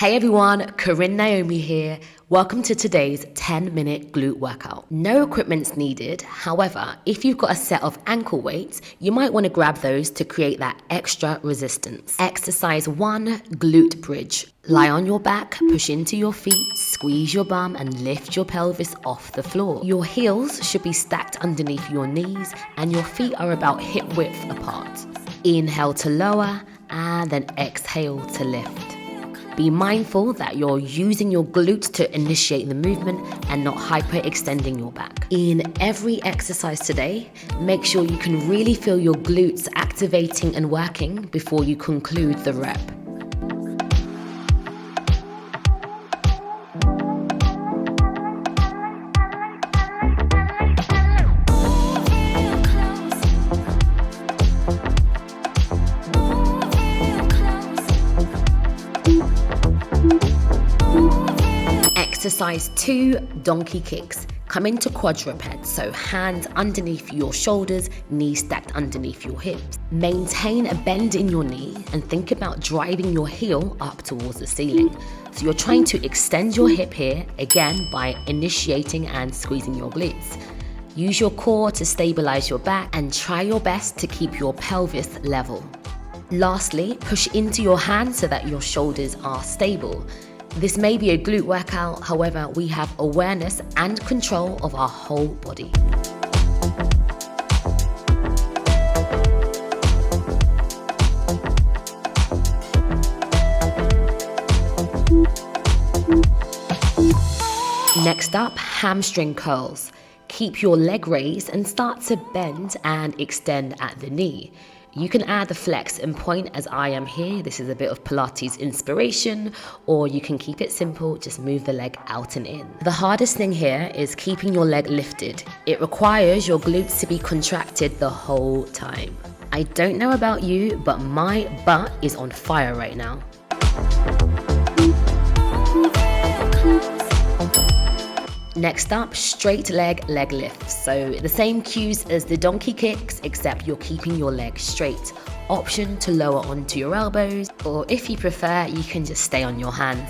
Hey everyone, Corinne Naomi here. Welcome to today's 10-minute glute workout. No equipment's needed. However, if you've got a set of ankle weights, you might want to grab those to create that extra resistance. Exercise 1, glute bridge. Lie on your back, push into your feet, squeeze your bum and lift your pelvis off the floor. Your heels should be stacked underneath your knees and your feet are about hip width apart. Inhale to lower and then exhale to lift. Be mindful that you're using your glutes to initiate the movement and not hyperextending your back. In every exercise today, make sure you can really feel your glutes activating and working before you conclude the rep. Exercise 2, donkey kicks. Come into quadruped, so hands underneath your shoulders, knees stacked underneath your hips. Maintain a bend in your knee and think about driving your heel up towards the ceiling. So you're trying to extend your hip here, again by initiating and squeezing your glutes. Use your core to stabilize your back and try your best to keep your pelvis level. Lastly, push into your hands so that your shoulders are stable. This may be a glute workout, however, we have awareness and control of our whole body. Next up, hamstring curls. Keep your leg raised and start to bend and extend at the knee. You can add the flex and point as I am here. This is a bit of Pilates inspiration, or you can keep it simple, just move the leg out and in. The hardest thing here is keeping your leg lifted. It requires your glutes to be contracted the whole time. I don't know about you, but my butt is on fire right now. Next up, straight leg lifts. So the same cues as the donkey kicks, except you're keeping your leg straight. Option to lower onto your elbows, or if you prefer, you can just stay on your hands.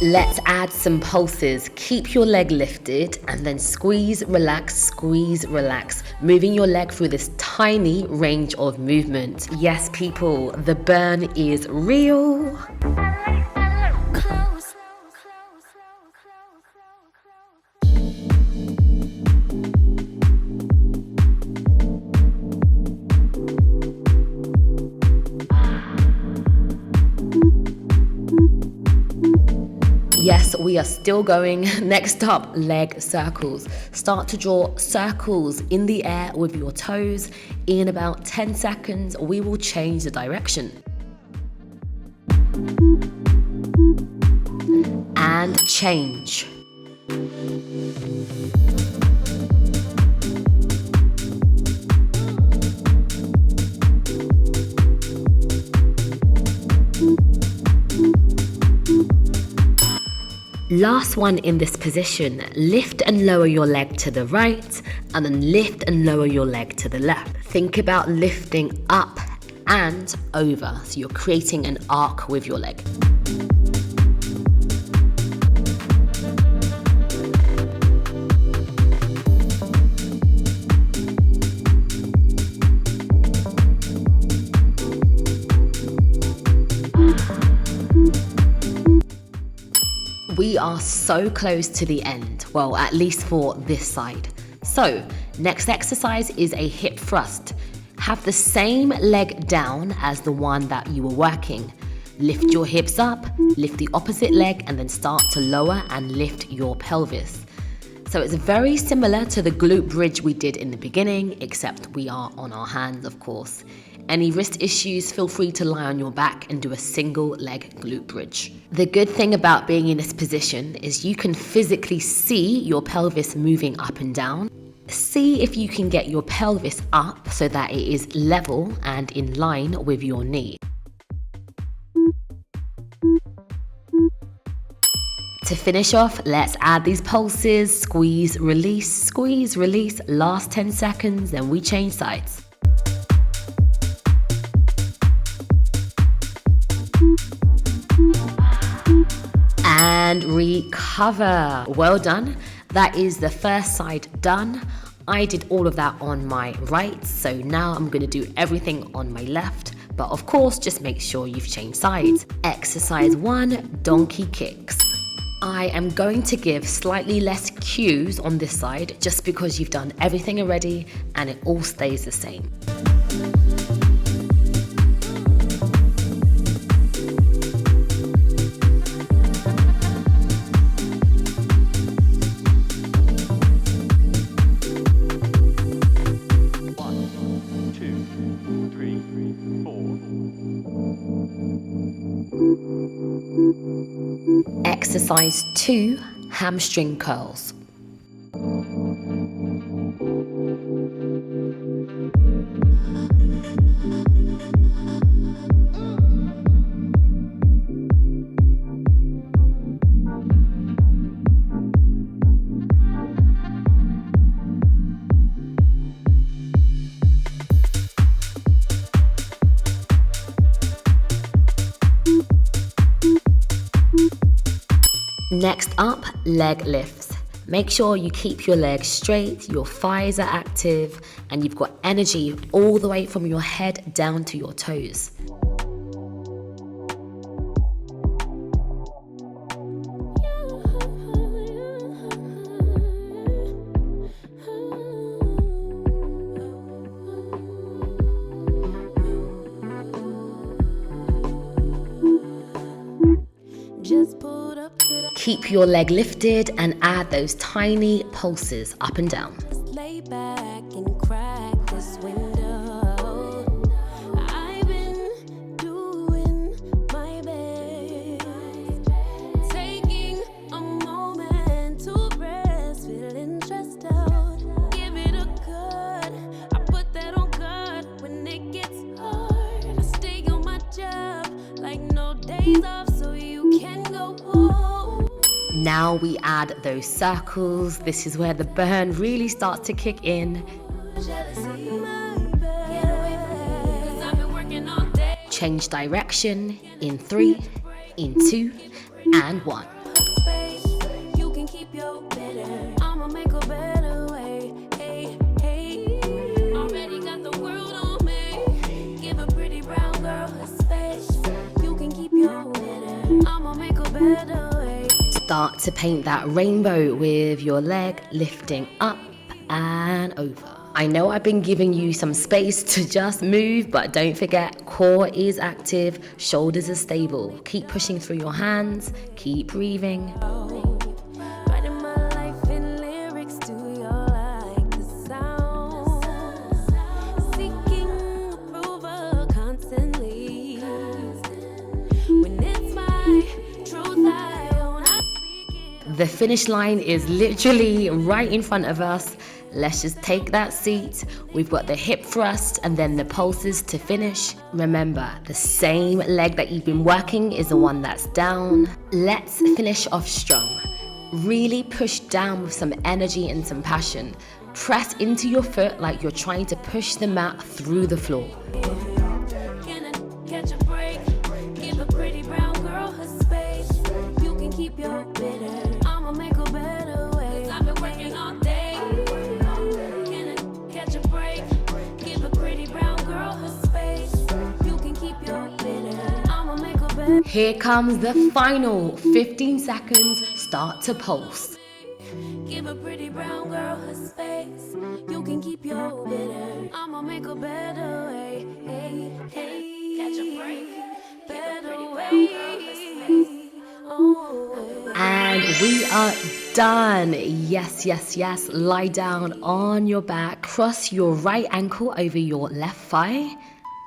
Let's add some pulses. Keep your leg lifted and then squeeze, relax, moving your leg through this tiny range of movement. Yes, people, the burn is real. Yes, we are still going. Next up, leg circles. Start to draw circles in the air with your toes. In about 10 seconds, we will change the direction. And change. Last one in this position, lift and lower your leg to the right and then lift and lower your leg to the left. Think about lifting up and over, so you're creating an arc with your leg. We are so close to the end, well, at least for this side. So, next exercise is a hip thrust. Have the same leg down as the one that you were working. Lift your hips up, lift the opposite leg, and then start to lower and lift your pelvis. So it's very similar to the glute bridge we did in the beginning, except we are on our hands, of course. Any wrist issues, feel free to lie on your back and do a single leg glute bridge. The good thing about being in this position is you can physically see your pelvis moving up and down. See if you can get your pelvis up so that it is level and in line with your knee. To finish off, let's add these pulses, squeeze, release, last 10 seconds, then we change sides. And recover. Well done. That is the first side done. I did all of that on my right, so now I'm gonna do everything on my left, but of course, just make sure you've changed sides. Exercise 1, donkey kicks. I am going to give slightly less cues on this side just because you've done everything already and it all stays the same. Exercise 2, hamstring curls. Next up, leg lifts. Make sure you keep your legs straight, your thighs are active, and you've got energy all the way from your head down to your toes. Keep your leg lifted and add those tiny pulses up and down. Lay back and crack this window. I've been doing my best, taking a moment to rest, feeling stressed out. Give it a good. I put that on God when it gets hard. I stay on my job like no days off, so you can go home. Now we add those circles. This is where the burn really starts to kick in. Change direction in 3, in 2, and 1. You can keep your better. I'ma make a better way. Hey, hey. Already got the world on me. Give a pretty brown girl a space. You can keep your better. I'ma make a better way. Start to paint that rainbow with your leg lifting up and over. I know I've been giving you some space to just move, but don't forget, core is active, shoulders are stable. Keep pushing through your hands, keep breathing. Writing my life in lyrics, do you like the sound? Seeking approval constantly. When it's my truth, I own. The finish line is literally right in front of us. Let's just take that seat. We've got the hip thrust and then the pulses to finish. Remember, the same leg that you've been working is the one that's down. Let's finish off strong. Really push down with some energy and some passion. Press into your foot like you're trying to push the mat through the floor. Can I catch a break? Give a pretty brown girl her space. You can keep your bitter. I'ma make a better way. 'Cause I've been working all day. Can I catch a break? Give a pretty brown girl her space. You can keep your bitter. I'ma make a better. Here comes the final 15 seconds. Start to pulse. Give a pretty brown girl her space. You can keep your bitter. I'ma make a better way. Hey, hey. Catch a break. Better way. Oh. And we are done. Yes, yes, yes. Lie down on your back. Cross your right ankle over your left thigh.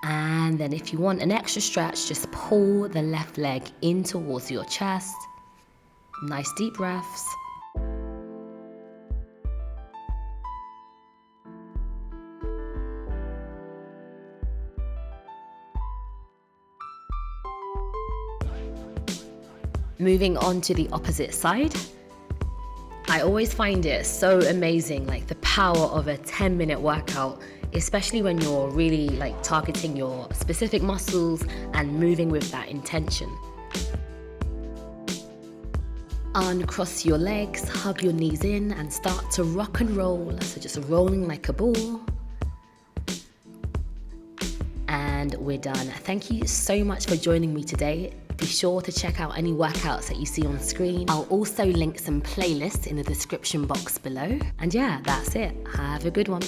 And then if you want an extra stretch, just pull the left leg in towards your chest. Nice deep breaths. Moving on to the opposite side. I always find it so amazing, like the power of a 10-minute workout, especially when you're really like targeting your specific muscles and moving with that intention. Uncross your legs, hug your knees in and start to rock and roll. So just rolling like a ball. And we're done. Thank you so much for joining me today. Be sure to check out any workouts that you see on screen. I'll also link some playlists in the description box below. And yeah, that's it. Have a good one.